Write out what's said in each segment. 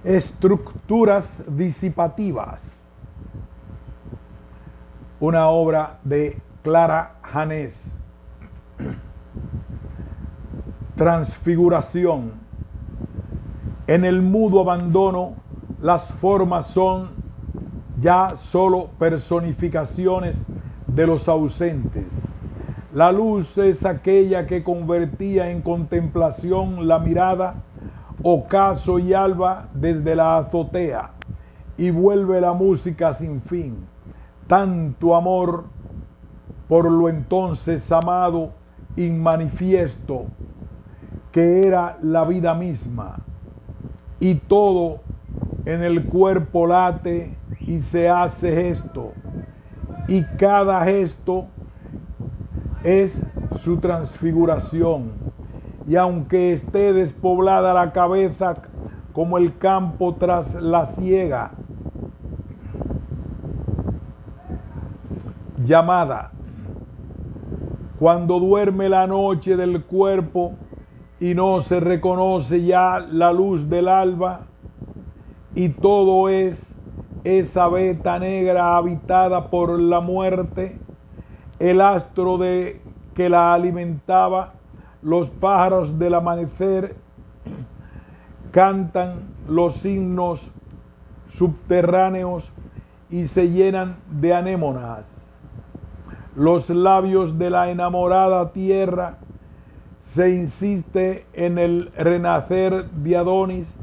Estructuras disipativas. Una obra de Clara Janés. Transfiguración. En el mudo abandono, las formas son ya solo personificaciones de los ausentes. La luz es aquella que convertía en contemplación la mirada, ocaso y alba desde la azotea, y vuelve la música sin fin. Tanto amor por lo entonces amado, inmanifiesto, que era la vida misma, y todo en el cuerpo late y se hace gesto, y cada gesto es su transfiguración. Y aunque esté despoblada la cabeza como el campo tras la siega, llamada, cuando duerme la noche del cuerpo y no se reconoce ya la luz del alba, y todo es esa veta negra habitada por la muerte, el astro de que la alimentaba, los pájaros del amanecer cantan los himnos subterráneos y se llenan de anémonas. Los labios de la enamorada tierra se insiste en el renacer de Adonis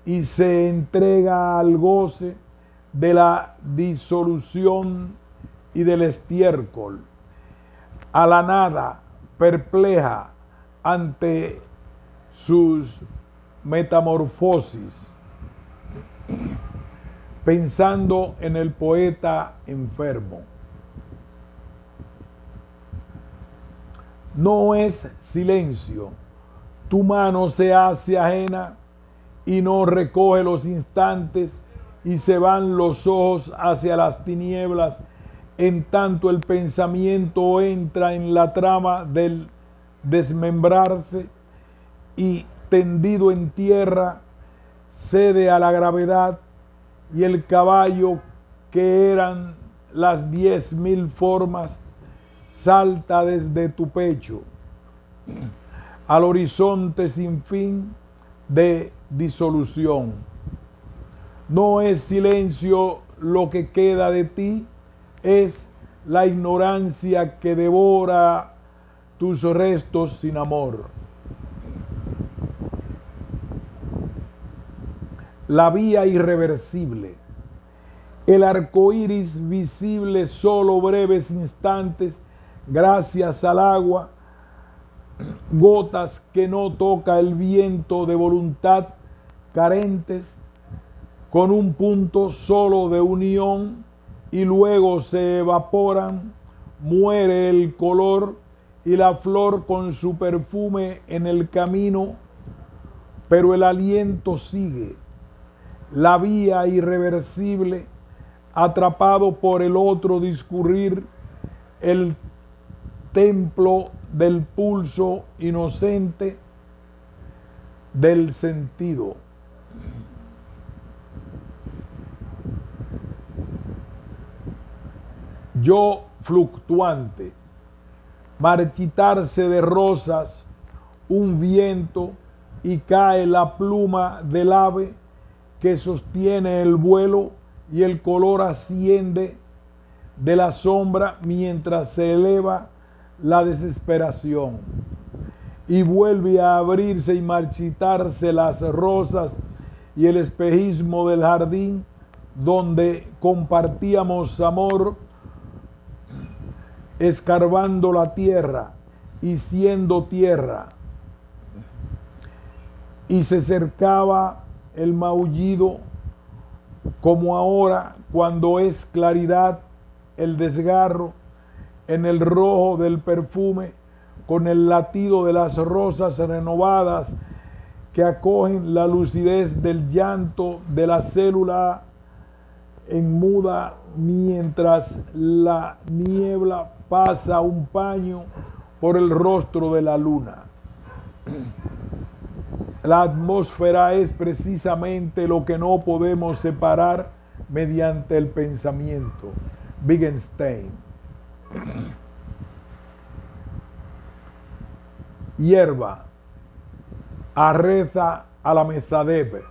y se entrega al goce de la disolución y del estiércol, a la nada perpleja ante sus metamorfosis, pensando en el poeta enfermo. No es silencio, tu mano se hace ajena y no recoge los instantes y se van los ojos hacia las tinieblas, en tanto el pensamiento entra en la trama del desmembrarse y tendido en tierra cede a la gravedad, y el caballo que eran las 10.000 formas salta desde tu pecho al horizonte sin fin de disolución. No es silencio lo que queda de ti, es la ignorancia que devora tus restos sin amor. La vía irreversible. El arco iris visible solo breves instantes, gracias al agua, gotas que no toca el viento de voluntad, carentes, con un punto solo de unión, y luego se evaporan, muere el color y la flor con su perfume en el camino, pero el aliento sigue. La vía irreversible, atrapado por el otro discurrir, el templo del pulso inocente del sentido. Yo fluctuante, marchitarse de rosas, un viento, y cae la pluma del ave que sostiene el vuelo, y el color asciende de la sombra mientras se eleva la desesperación, y vuelve a abrirse y marchitarse las rosas y el espejismo del jardín donde compartíamos amor, escarbando la tierra y siendo tierra, y se cercaba el maullido como ahora cuando es claridad el desgarro en el rojo del perfume, con el latido de las rosas renovadas que acogen la lucidez del llanto de la célula en muda, mientras la niebla pasa un paño por el rostro de la luna. La atmósfera es precisamente lo que no podemos separar mediante el pensamiento. Wittgenstein. Hierba, arreza a la mezadebe.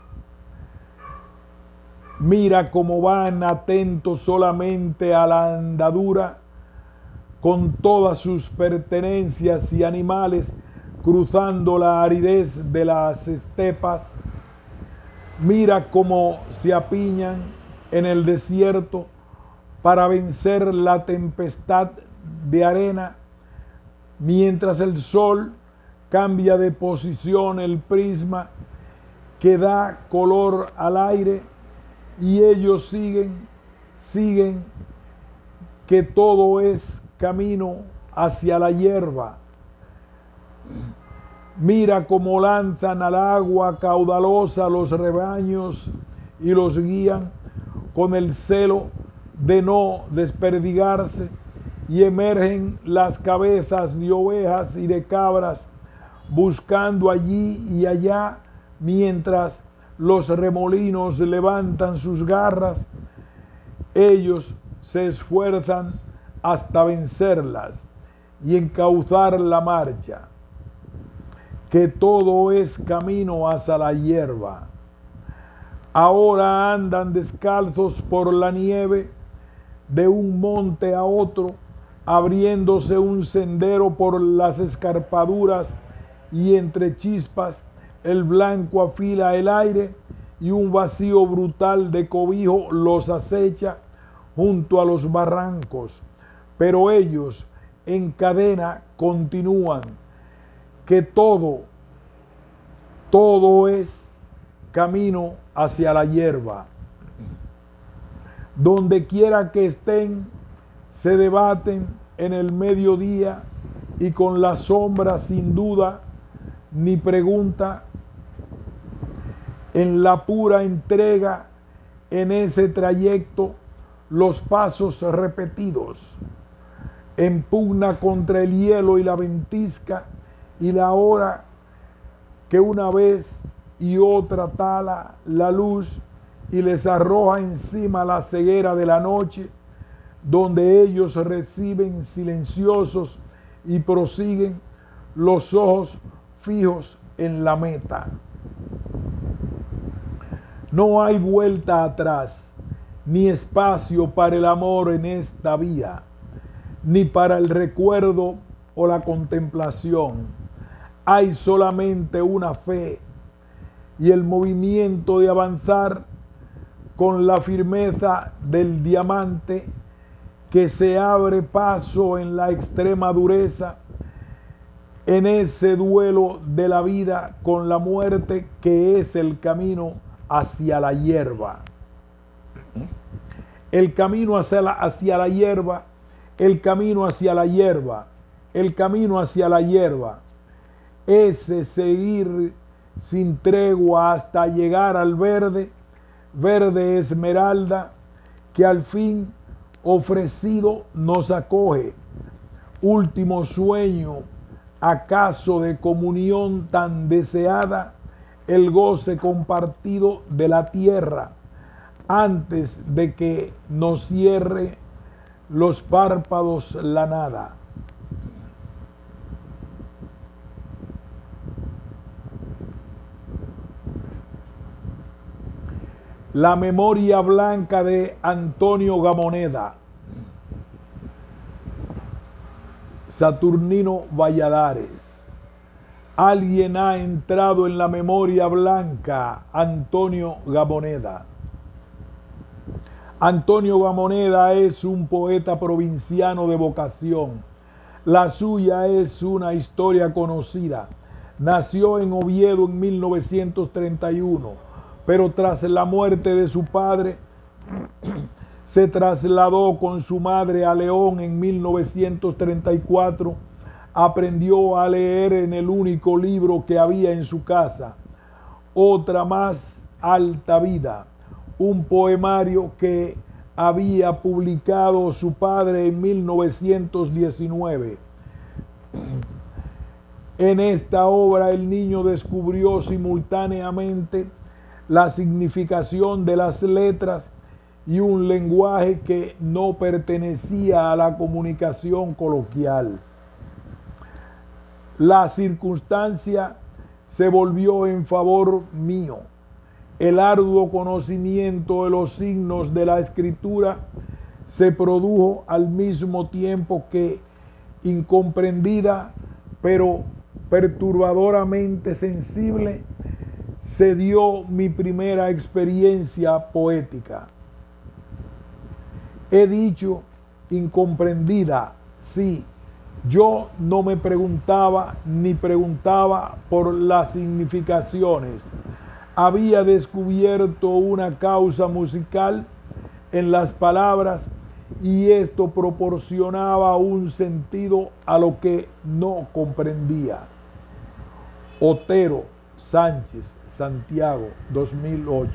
Mira cómo van atentos solamente a la andadura, con todas sus pertenencias y animales, cruzando la aridez de las estepas. Mira cómo se apiñan en el desierto para vencer la tempestad de arena, mientras el sol cambia de posición el prisma que da color al aire, y ellos siguen, que todo es camino hacia la hierba. Mira cómo lanzan al agua caudalosa los rebaños y los guían con el celo de no desperdigarse, y emergen las cabezas de ovejas y de cabras buscando allí y allá, mientras los remolinos levantan sus garras. Ellos se esfuerzan hasta vencerlas y encauzar la marcha, que todo es camino hacia la hierba. Ahora andan descalzos por la nieve de un monte a otro, abriéndose un sendero por las escarpaduras, y entre chispas el blanco afila el aire, y un vacío brutal de cobijo los acecha junto a los barrancos. Pero ellos en cadena continúan, que todo es camino hacia la hierba. Donde quiera que estén, se debaten en el mediodía, y con la sombra sin duda ni pregunta, en la pura entrega, en ese trayecto, los pasos repetidos, en pugna contra el hielo y la ventisca, y la hora que una vez y otra tala la luz y les arroja encima la ceguera de la noche, donde ellos reciben silenciosos y prosiguen, los ojos fijos en la meta. No hay vuelta atrás, ni espacio para el amor en esta vía, ni para el recuerdo o la contemplación. Hay solamente una fe y el movimiento de avanzar con la firmeza del diamante que se abre paso en la extrema dureza, en ese duelo de la vida con la muerte, que es el camino hacia la hierba. El camino hacia la hierba, el camino hacia la hierba, el camino hacia la hierba. Ese seguir sin tregua hasta llegar al verde, verde esmeralda, que al fin ofrecido nos acoge. Último sueño, acaso de comunión tan deseada, el goce compartido de la tierra, antes de que nos cierre los párpados la nada. La memoria blanca de Antonio Gamoneda. Saturnino Valladares. Alguien ha entrado en la memoria blanca. Antonio Gamoneda. Antonio Gamoneda es un poeta provinciano de vocación. La suya es una historia conocida. Nació en Oviedo en 1931. Pero tras la muerte de su padre, se trasladó con su madre a León en 1934. Aprendió a leer en el único libro que había en su casa, Otra más alta vida, un poemario que había publicado su padre en 1919. En esta obra el niño descubrió simultáneamente la significación de las letras y un lenguaje que no pertenecía a la comunicación coloquial. La circunstancia se volvió en favor mío. El arduo conocimiento de los signos de la escritura se produjo al mismo tiempo que, incomprendida pero perturbadoramente sensible, se dio mi primera experiencia poética. He dicho incomprendida, sí. Yo no me preguntaba ni preguntaba por las significaciones. Había descubierto una causa musical en las palabras y esto proporcionaba un sentido a lo que no comprendía. Otero Sánchez, Santiago, 2008.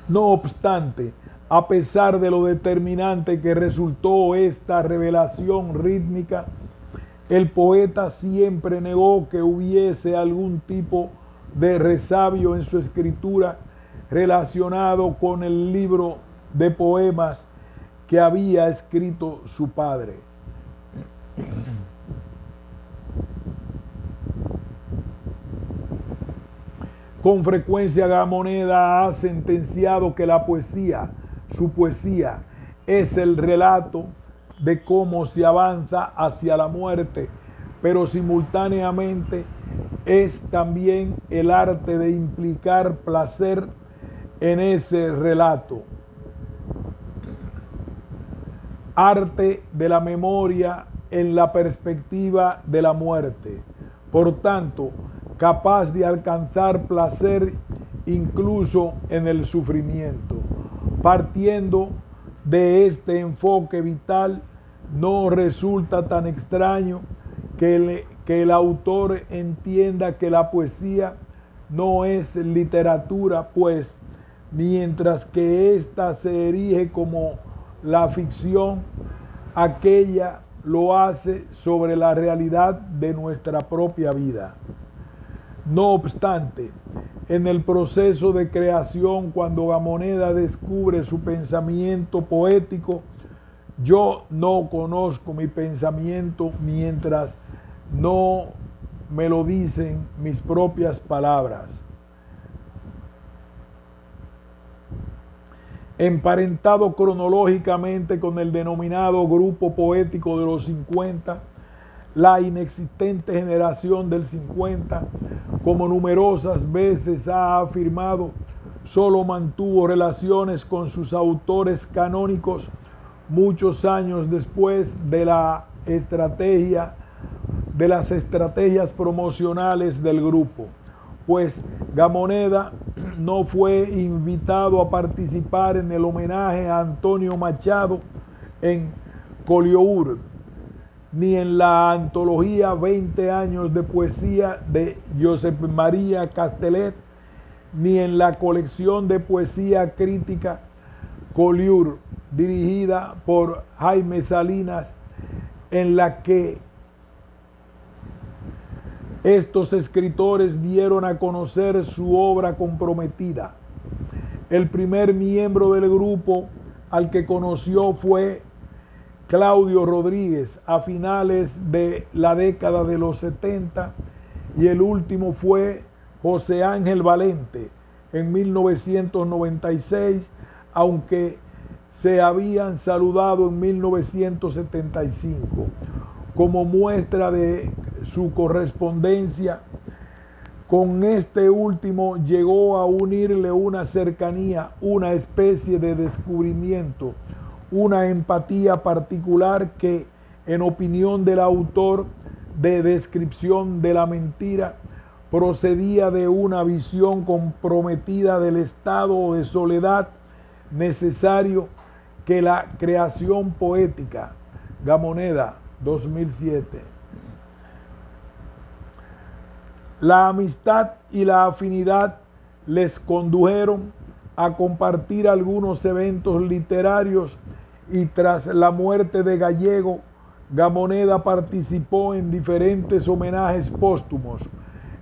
No obstante, a pesar de lo determinante que resultó esta revelación rítmica, el poeta siempre negó que hubiese algún tipo de resabio en su escritura relacionado con el libro de poemas que había escrito su padre. Con frecuencia Gamoneda ha sentenciado que la poesía, su poesía, es el relato de cómo se avanza hacia la muerte, pero simultáneamente es también el arte de implicar placer en ese relato. Arte de la memoria en la perspectiva de la muerte. Por tanto, capaz de alcanzar placer incluso en el sufrimiento. Partiendo de este enfoque vital, no resulta tan extraño que el autor entienda que la poesía no es literatura, pues mientras que ésta se erige como la ficción, aquella lo hace sobre la realidad de nuestra propia vida. No obstante, en el proceso de creación, cuando Gamoneda descubre su pensamiento poético, yo no conozco mi pensamiento mientras no me lo dicen mis propias palabras. Emparentado cronológicamente con el denominado grupo poético de los 50, la inexistente generación del 50, como numerosas veces ha afirmado, solo mantuvo relaciones con sus autores canónicos muchos años después de las estrategias promocionales del grupo, pues Gamoneda no fue invitado a participar en el homenaje a Antonio Machado en Collioure, ni en la antología 20 años de poesía de Josep María Castellet, ni en la colección de poesía crítica Collioure, dirigida por Jaime Salinas, en la que estos escritores dieron a conocer su obra comprometida. El primer miembro del grupo al que conoció fue Claudio Rodríguez a finales de la década de los 70 y el último fue José Ángel Valente en 1996, aunque se habían saludado en 1975. Como muestra de su correspondencia con este último, llegó a unirle una cercanía, una especie de descubrimiento, una empatía particular que, en opinión del autor de Descripción de la Mentira, procedía de una visión comprometida del estado de soledad necesario que la creación poética. Gamoneda, 2007. La amistad y la afinidad les condujeron a compartir algunos eventos literarios y tras la muerte de Gallego, Gamoneda participó en diferentes homenajes póstumos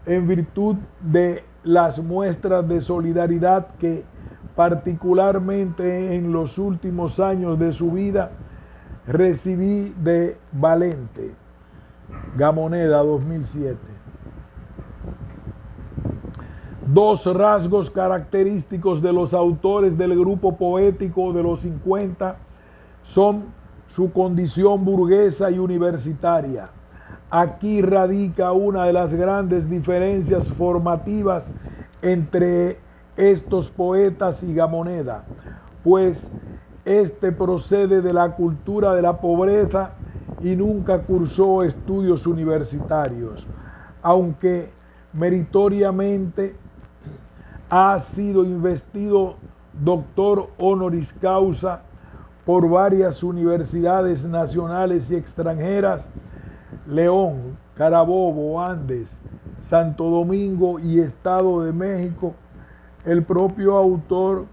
en virtud de las muestras de solidaridad que, particularmente en los últimos años de su vida, recibí de Valente. Gamoneda, 2007. Dos rasgos característicos de los autores del grupo poético de los 50 son su condición burguesa y universitaria. Aquí radica una de las grandes diferencias formativas entre estos poetas y Gamoneda, pues este procede de la cultura de la pobreza y nunca cursó estudios universitarios, aunque meritoriamente ha sido investido doctor honoris causa por varias universidades nacionales y extranjeras: León, Carabobo, Andes, Santo Domingo y Estado de México. El propio autor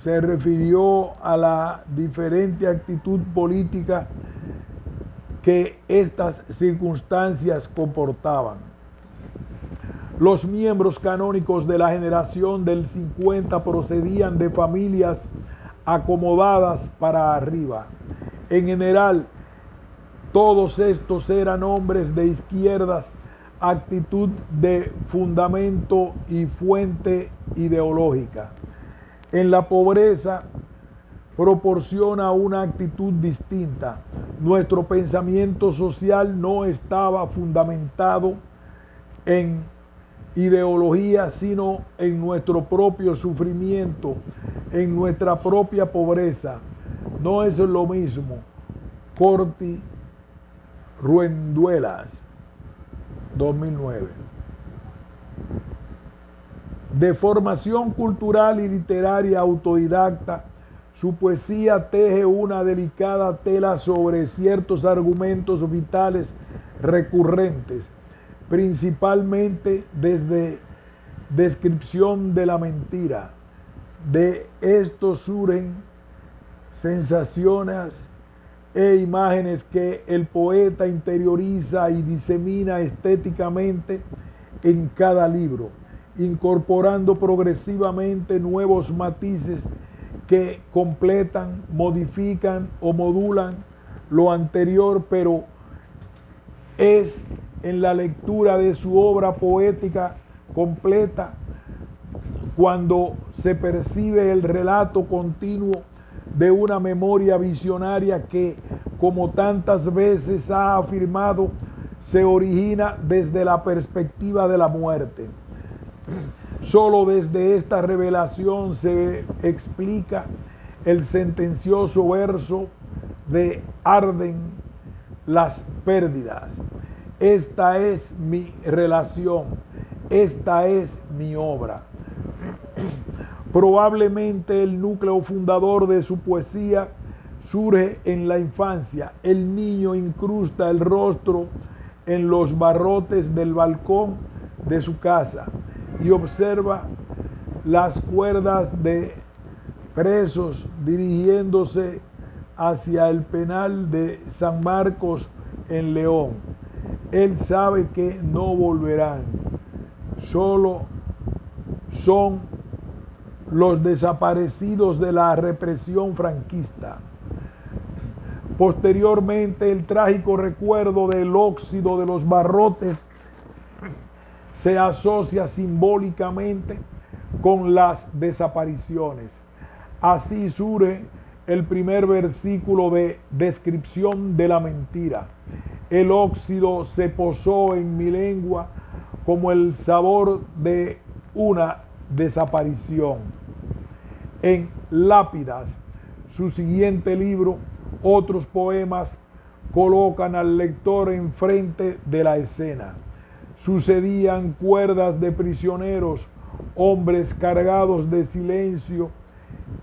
se refirió a la diferente actitud política que estas circunstancias comportaban. Los miembros canónicos de la generación del 50 procedían de familias acomodadas para arriba. En general, todos estos eran hombres de izquierdas, actitud de fundamento y fuente ideológica. En la pobreza proporciona una actitud distinta. Nuestro pensamiento social no estaba fundamentado en ideología, sino en nuestro propio sufrimiento, en nuestra propia pobreza. No es lo mismo. Corti Ruenduelas, 2009. De formación cultural y literaria autodidacta, su poesía teje una delicada tela sobre ciertos argumentos vitales recurrentes, principalmente desde descripción de la mentira. De esto surgen sensaciones e imágenes que el poeta interioriza y disemina estéticamente en cada libro, incorporando progresivamente nuevos matices que completan, modifican o modulan lo anterior, pero es en la lectura de su obra poética completa cuando se percibe el relato continuo de una memoria visionaria que, como tantas veces ha afirmado, se origina desde la perspectiva de la muerte. Solo desde esta revelación se explica el sentencioso verso de Arden las pérdidas. Esta es mi relación, esta es mi obra. Probablemente el núcleo fundador de su poesía surge en la infancia. El niño incrusta el rostro en los barrotes del balcón de su casa y observa las cuerdas de presos dirigiéndose hacia el penal de San Marcos en León. Él sabe que no volverán, solo son los desaparecidos de la represión franquista. Posteriormente, el trágico recuerdo del óxido de los barrotes se asocia simbólicamente con las desapariciones. Así surge el primer versículo de descripción de la mentira. El óxido se posó en mi lengua como el sabor de una desaparición. En Lápidas, su siguiente libro, otros poemas colocan al lector enfrente de la escena. Sucedían cuerdas de prisioneros, hombres cargados de silencio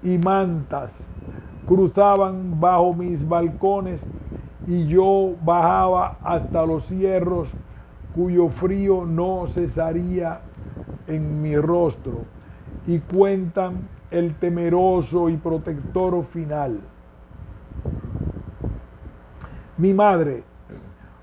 y mantas, cruzaban bajo mis balcones y yo bajaba hasta los cierros cuyo frío no cesaría en mi rostro, y cuentan el temeroso y protector final. Mi madre,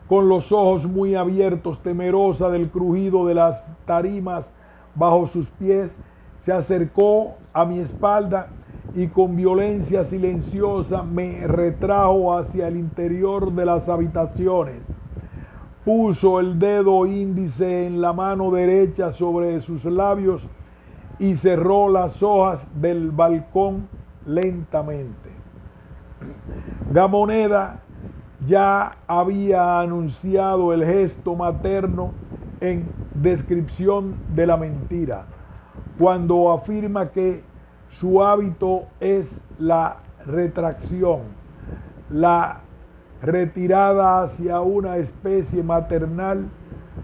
con los ojos muy abiertos, temerosa del crujido de las tarimas bajo sus pies, se acercó a mi espalda y con violencia silenciosa me retrajo hacia el interior de las habitaciones. Puso el dedo índice en la mano derecha sobre sus labios y cerró las hojas del balcón lentamente. Gamoneda ya había anunciado el gesto materno en descripción de la mentira, cuando afirma que su hábito es la retracción, la retirada hacia una especie maternal,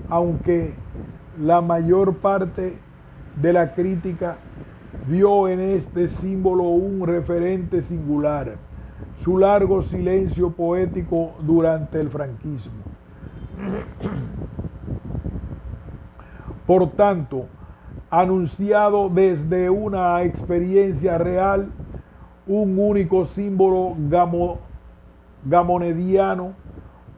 aunque la mayor parte de la crítica vio en este símbolo un referente singular, su largo silencio poético durante el franquismo. Por tanto, anunciado desde una experiencia real, un único símbolo gamonediano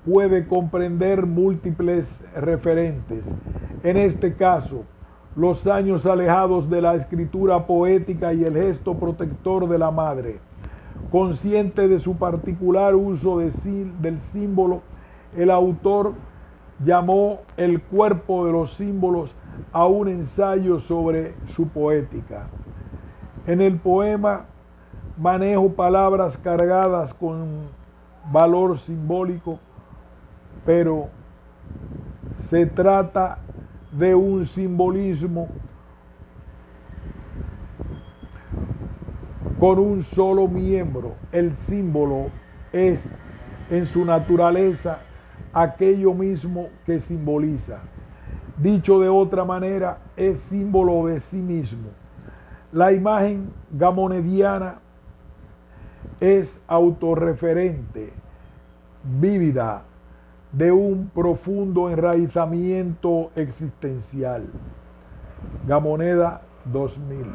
puede comprender múltiples referentes. En este caso, los años alejados de la escritura poética y el gesto protector de la madre. Consciente de su particular uso del símbolo, el autor llamó el cuerpo de los símbolos a un ensayo sobre su poética. En el poema manejo palabras cargadas con valor simbólico, pero se trata de un simbolismo con un solo miembro. El símbolo es en su naturaleza aquello mismo que simboliza. Dicho de otra manera, es símbolo de sí mismo. La imagen gamonediana es autorreferente, vívida, de un profundo enraizamiento existencial. Gamoneda 2000.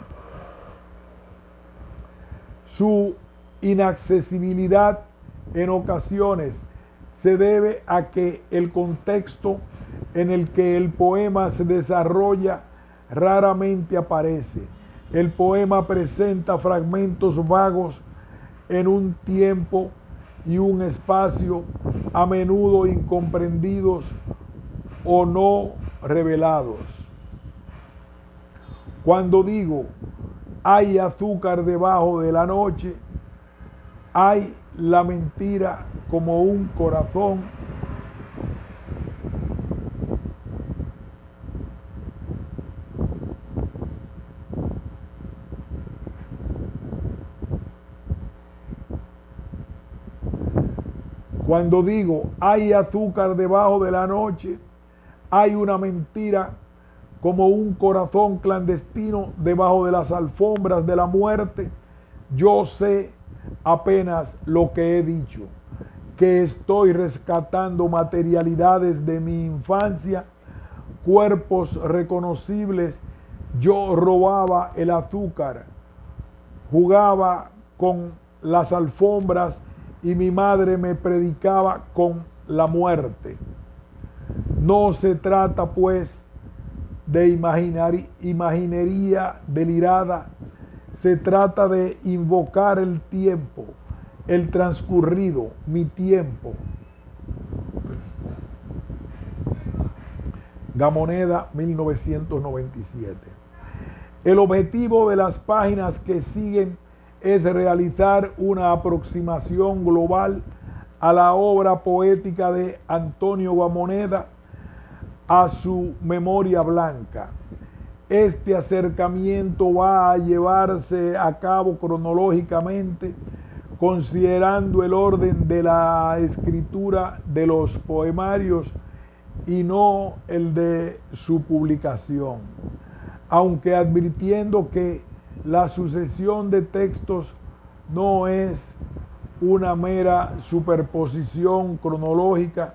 Su inaccesibilidad en ocasiones se debe a que el contexto en el que el poema se desarrolla raramente aparece. El poema presenta fragmentos vagos en un tiempo y un espacio a menudo incomprendidos o no revelados. Cuando digo hay azúcar debajo de la noche, hay la mentira como un corazón Cuando digo hay azúcar debajo de la noche, hay una mentira como un corazón clandestino debajo de las alfombras de la muerte. Yo sé apenas lo que he dicho, que estoy rescatando materialidades de mi infancia, cuerpos reconocibles. Yo robaba el azúcar, jugaba con las alfombras y mi madre me predicaba con la muerte. No se trata, pues, de imaginería delirada, se trata de invocar el tiempo, el transcurrido, mi tiempo. Gamoneda, 1997. El objetivo de las páginas que siguen es realizar una aproximación global a la obra poética de Antonio Gamoneda, a su memoria blanca. Este acercamiento va a llevarse a cabo cronológicamente, considerando el orden de la escritura de los poemarios y no el de su publicación, aunque advirtiendo que la sucesión de textos no es una mera superposición cronológica,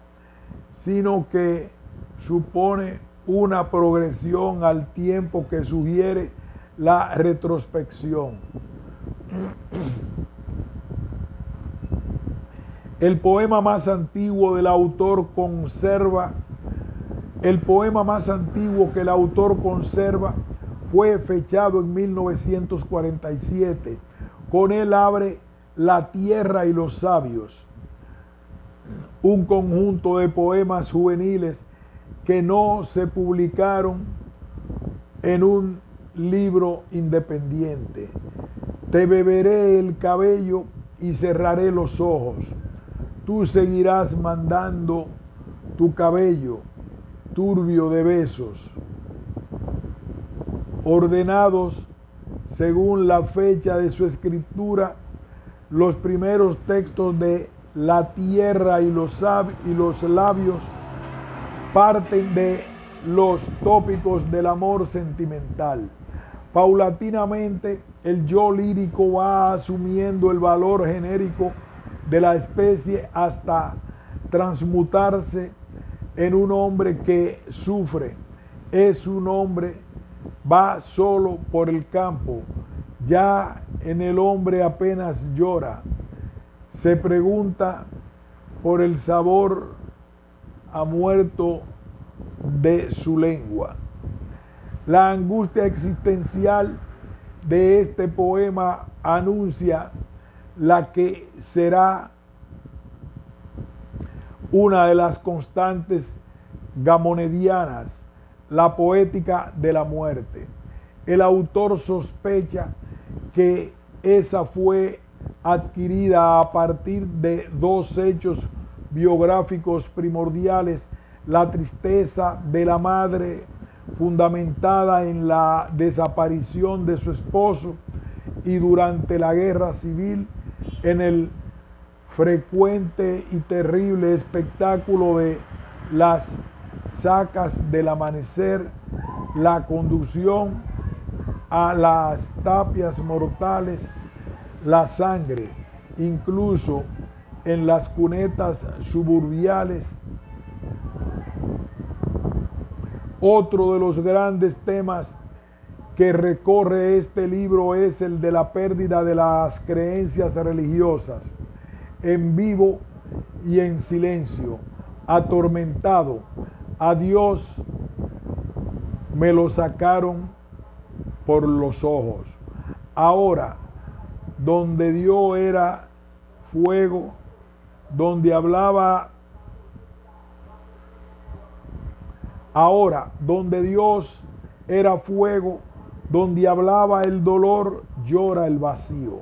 sino que supone una progresión al tiempo que sugiere la retrospección. El poema más antiguo del autor conserva, el poema más antiguo que el autor conserva fue fechado en 1947. Con él abre La tierra y los sabios, un conjunto de poemas juveniles que no se publicaron en un libro independiente. Te beberé el cabello y cerraré los ojos. Tú seguirás mandando tu cabello turbio de besos, ordenados según la fecha de su escritura. Los primeros textos de La tierra y los labios parten de los tópicos del amor sentimental. Paulatinamente, el yo lírico va asumiendo el valor genérico de la especie hasta transmutarse en un hombre que sufre. Es un hombre, va solo por el campo. Ya en el hombre apenas llora. Se pregunta por el sabor a muerto de su lengua. La angustia existencial de este poema anuncia la que será una de las constantes gamonedianas, la poética de la muerte. El autor sospecha que esa fue adquirida a partir de dos hechos biográficos primordiales: la tristeza de la madre fundamentada en la desaparición de su esposo, y durante la guerra civil en el frecuente y terrible espectáculo de las sacas del amanecer, la conducción a las tapias mortales, la sangre, incluso en las cunetas suburbiales. Otro de los grandes temas que recorre este libro es el de la pérdida de las creencias religiosas. En vivo y en silencio, atormentado, a Dios me lo sacaron por los ojos. Ahora, donde Dios era fuego, donde hablaba, ahora, donde Dios era fuego, donde hablaba el dolor, llora el vacío.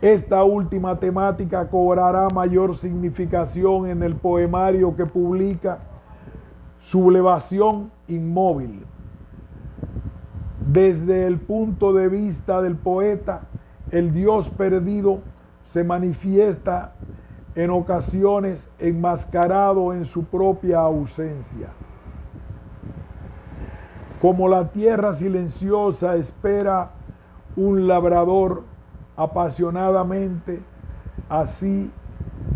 Esta última temática cobrará mayor significación en el poemario que publica Sublevación Inmóvil. Desde el punto de vista del poeta, el Dios perdido se manifiesta en ocasiones enmascarado en su propia ausencia. Como la tierra silenciosa espera un labrador apasionadamente, así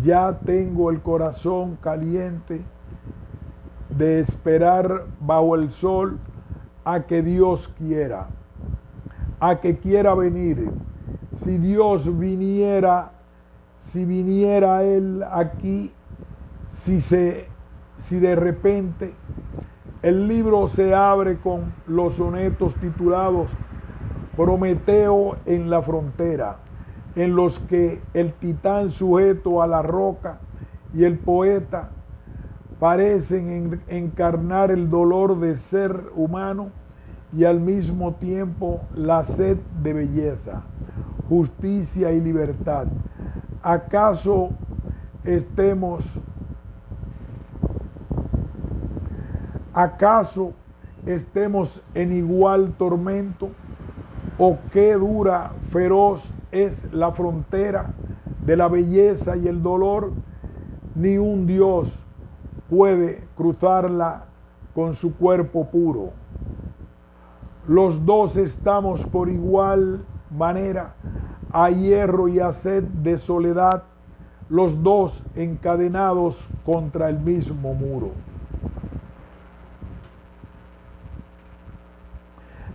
ya tengo el corazón caliente de esperar bajo el sol a que Dios quiera, a que quiera venir. Si Dios viniera, si viniera Él aquí, si de repente el libro se abre con los sonetos titulados Prometeo en la frontera, en los que el titán sujeto a la roca y el poeta parecen encarnar el dolor de ser humano y al mismo tiempo la sed de belleza, justicia y libertad. ¿Acaso estemos en igual tormento? ¿O qué dura, feroz es la frontera de la belleza y el dolor? Ni un Dios puede cruzarla con su cuerpo puro. Los dos estamos por igual manera a hierro y a sed de soledad, los dos encadenados contra el mismo muro.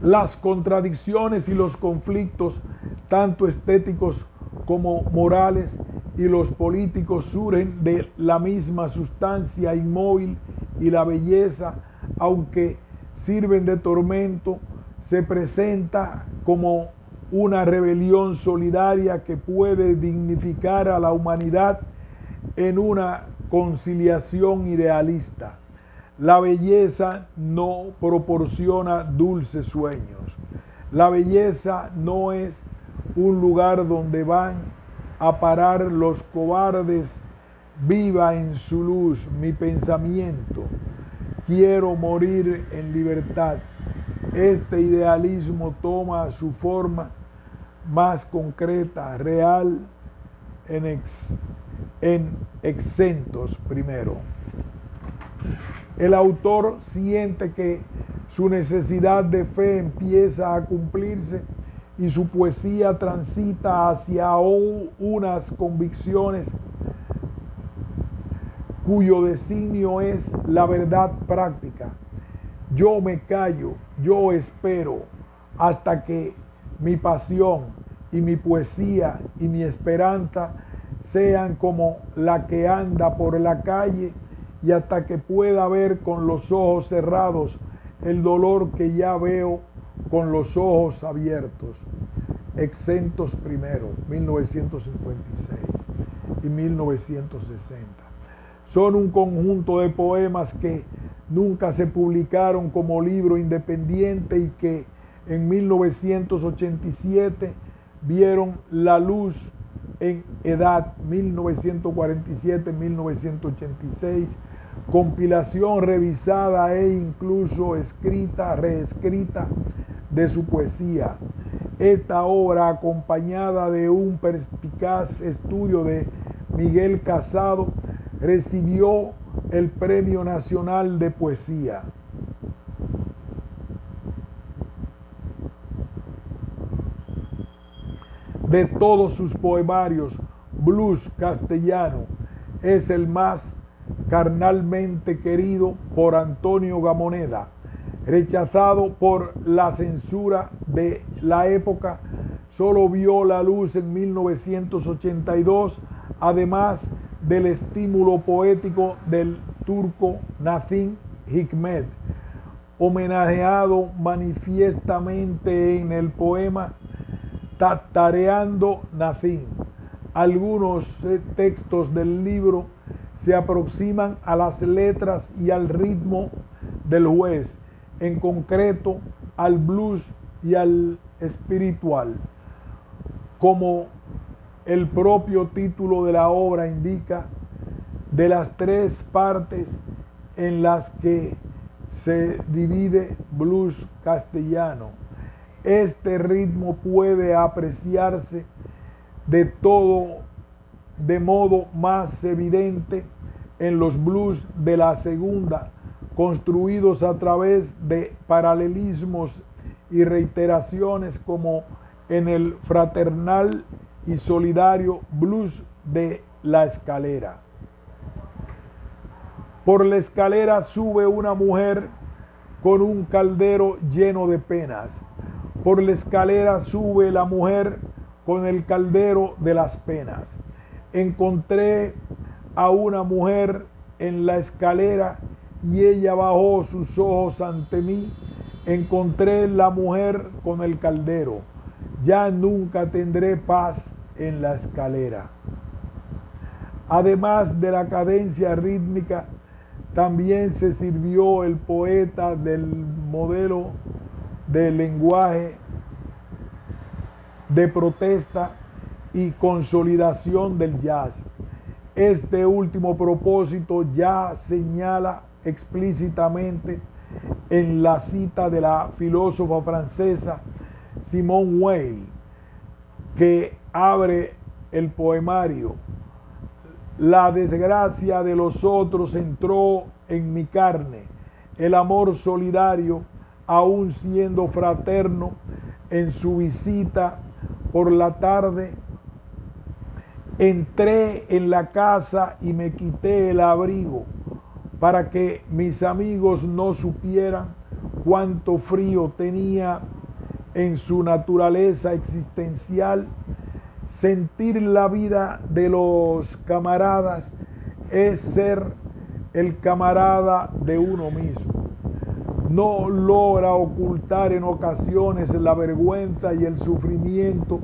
Las contradicciones y los conflictos, tanto estéticos como morales, y los políticos surgen de la misma sustancia inmóvil y la belleza, aunque sirven de tormento, se presenta como una rebelión solidaria que puede dignificar a la humanidad en una conciliación idealista. La belleza no proporciona dulces sueños. La belleza no es un lugar donde van a parar los cobardes. Viva en su luz mi pensamiento. Quiero morir en libertad. Este idealismo toma su forma más concreta, real, en Exentos primero. El autor siente que su necesidad de fe empieza a cumplirse y su poesía transita hacia unas convicciones cuyo designio es la verdad práctica. Yo me callo, yo espero hasta que mi pasión y mi poesía y mi esperanza sean como la que anda por la calle y hasta que pueda ver con los ojos cerrados el dolor que ya veo con los ojos abiertos. Exentos primero, 1956 y 1960. Son un conjunto de poemas que nunca se publicaron como libro independiente y que en 1987 vieron la luz en Edad, 1947-1986, compilación revisada e incluso escrita, reescrita de su poesía. Esta obra, acompañada de un perspicaz estudio de Miguel Casado, recibió el Premio Nacional de Poesía. De todos sus poemarios, Blues Castellano es el más carnalmente querido por Antonio Gamoneda. Rechazado por la censura de la época, solo vio la luz en 1982, además del estímulo poético del turco Nazım Hikmet, homenajeado manifiestamente en el poema Tatareando Nazım. Algunos textos del libro se aproximan a las letras y al ritmo del juez, en concreto al blues y al espiritual. Como el propio título de la obra indica, de las tres partes en las que se divide blues castellano, este ritmo puede apreciarse de modo más evidente en los blues de la segunda, construidos a través de paralelismos y reiteraciones, como en el fraternal y solidario blues de La Escalera. Por la escalera sube una mujer con un caldero lleno de penas. Por la escalera sube la mujer con el caldero de las penas. Encontré a una mujer en la escalera y ella bajó sus ojos ante mí. Encontré la mujer con el caldero. Ya nunca tendré paz en la escalera. Además de la cadencia rítmica, también se sirvió el poeta del modelo de lenguaje de protesta y consolidación del jazz. Este último propósito ya señala explícitamente en la cita de la filósofa francesa Simone Weil, que abre el poemario: la desgracia de los otros entró en mi carne, el amor solidario, aún siendo fraterno, en su visita por la tarde. Entré en la casa y me quité el abrigo para que mis amigos no supieran cuánto frío tenía en su naturaleza existencial, Sentir la vida de los camaradas es ser el camarada de uno mismo. No logra ocultar en ocasiones la vergüenza y el sufrimiento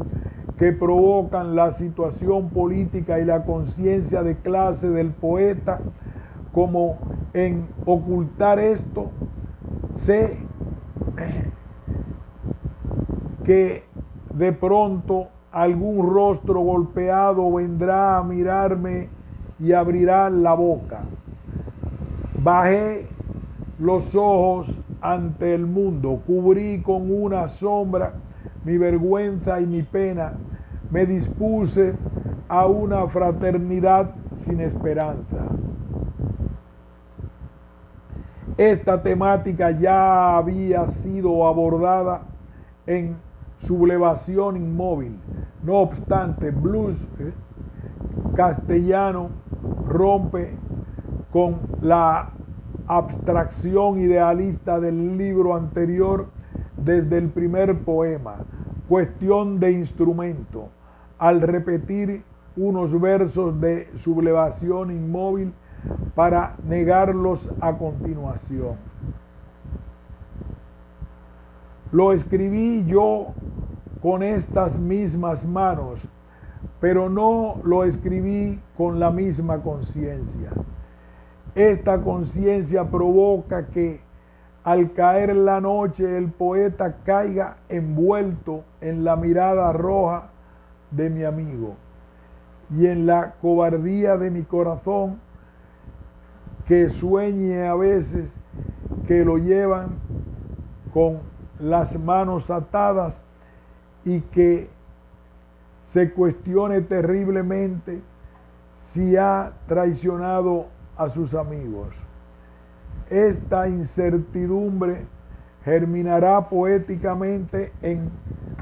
que provocan la situación política y la conciencia de clase del poeta, como en ocultar esto, sé que de pronto algún rostro golpeado vendrá a mirarme y abrirá la boca. Bajé los ojos ante el mundo, cubrí con una sombra mi vergüenza y mi pena, me dispuse a una fraternidad sin esperanza. Esta temática ya había sido abordada en Sublevación Inmóvil. No obstante, Blues Castellano rompe con la abstracción idealista del libro anterior desde el primer poema, Cuestión de Instrumento, al repetir unos versos de Sublevación Inmóvil para negarlos a continuación. Lo escribí yo con estas mismas manos, pero no lo escribí con la misma conciencia. Esta conciencia provoca que al caer la noche el poeta caiga envuelto en la mirada roja de mi amigo y en la cobardía de mi corazón, que sueñe a veces que lo llevan con las manos atadas y que se cuestione terriblemente si ha traicionado a sus amigos. Esta incertidumbre germinará poéticamente en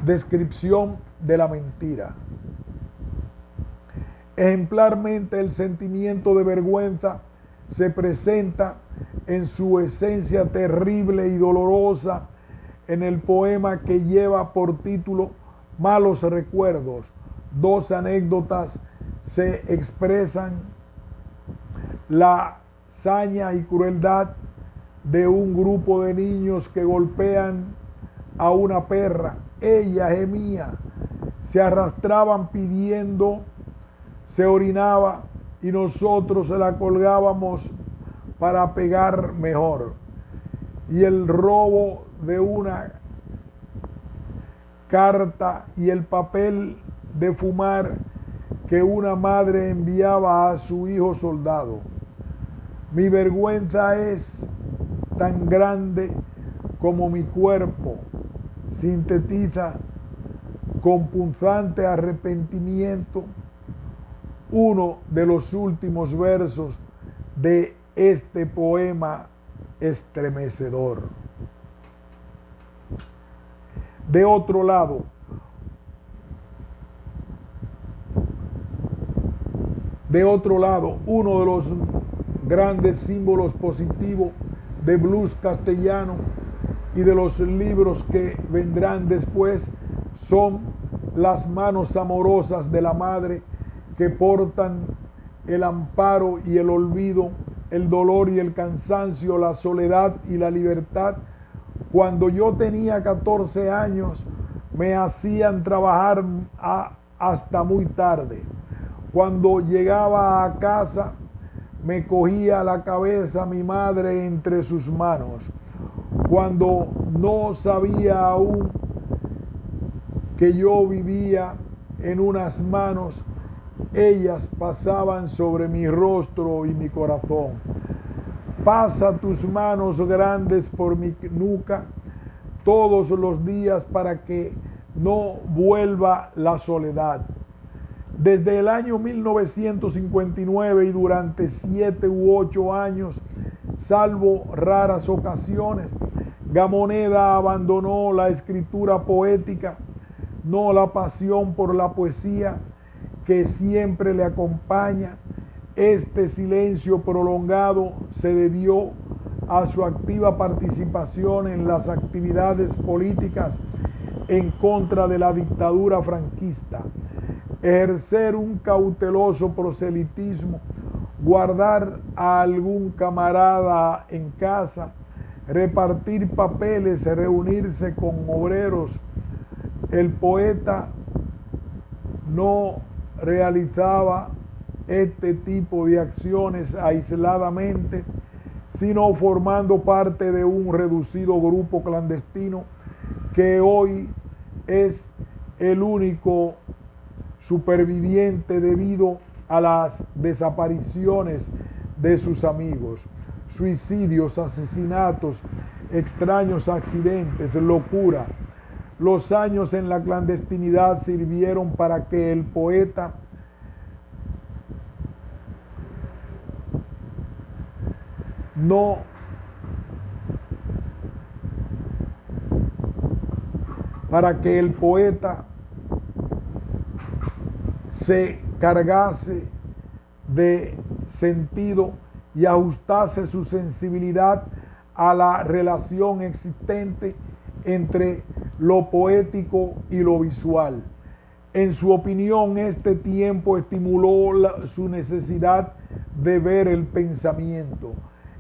descripción de la mentira. Ejemplarmente, el sentimiento de vergüenza se presenta en su esencia terrible y dolorosa en el poema que lleva por título Malos Recuerdos. Dos anécdotas se expresan: la saña y crueldad de un grupo de niños que golpean a una perra. Ella gemía, se arrastraban pidiendo, se orinaba y nosotros la colgábamos para pegar mejor. Y el robo de una carta y el papel de fumar que una madre enviaba a su hijo soldado. Mi vergüenza es tan grande como mi cuerpo, sintetiza con punzante arrepentimiento uno de los últimos versos de este poema estremecedor. De otro lado, uno de los grandes símbolos positivos de blues castellano y de los libros que vendrán después son las manos amorosas de la madre que portan el amparo y el olvido, el dolor y el cansancio, la soledad y la libertad. Cuando yo tenía 14 años, me hacían trabajar hasta muy tarde. Cuando llegaba a casa, me cogía la cabeza mi madre entre sus manos. Cuando no sabía aún que yo vivía en unas manos, ellas pasaban sobre mi rostro y mi corazón. Pasa tus manos grandes por mi nuca todos los días para que no vuelva la soledad. Desde el año 1959 y durante 7 u 8 años, salvo raras ocasiones, Gamoneda abandonó la escritura poética, no la pasión por la poesía que siempre le acompaña. Este silencio prolongado se debió a su activa participación en las actividades políticas en contra de la dictadura franquista. ejercer un cauteloso proselitismo, guardar a algún camarada en casa, repartir papeles, reunirse con obreros. El poeta no realizaba este tipo de acciones aisladamente, sino formando parte de un reducido grupo clandestino que hoy es el único superviviente debido a las desapariciones de sus amigos, suicidios, asesinatos, extraños accidentes, locura. Los años en la clandestinidad sirvieron para que el poeta se cargase de sentido y ajustase su sensibilidad a la relación existente entre lo poético y lo visual. En su opinión, este tiempo estimuló su necesidad de ver el pensamiento.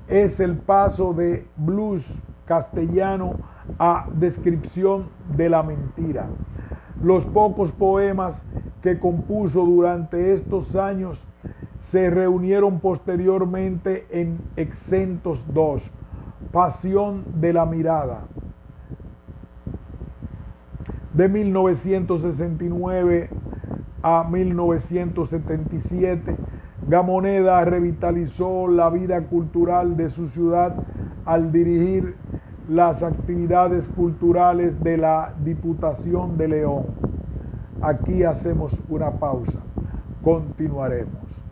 Es el paso de blues castellano a descripción de la mentira. Los pocos poemas que compuso durante estos años se reunieron posteriormente en Exentos II, Pasión de la mirada. De 1969 a 1977, Gamoneda revitalizó la vida cultural de su ciudad al dirigir las actividades culturales de la Diputación de León. Aquí hacemos una pausa. Continuaremos.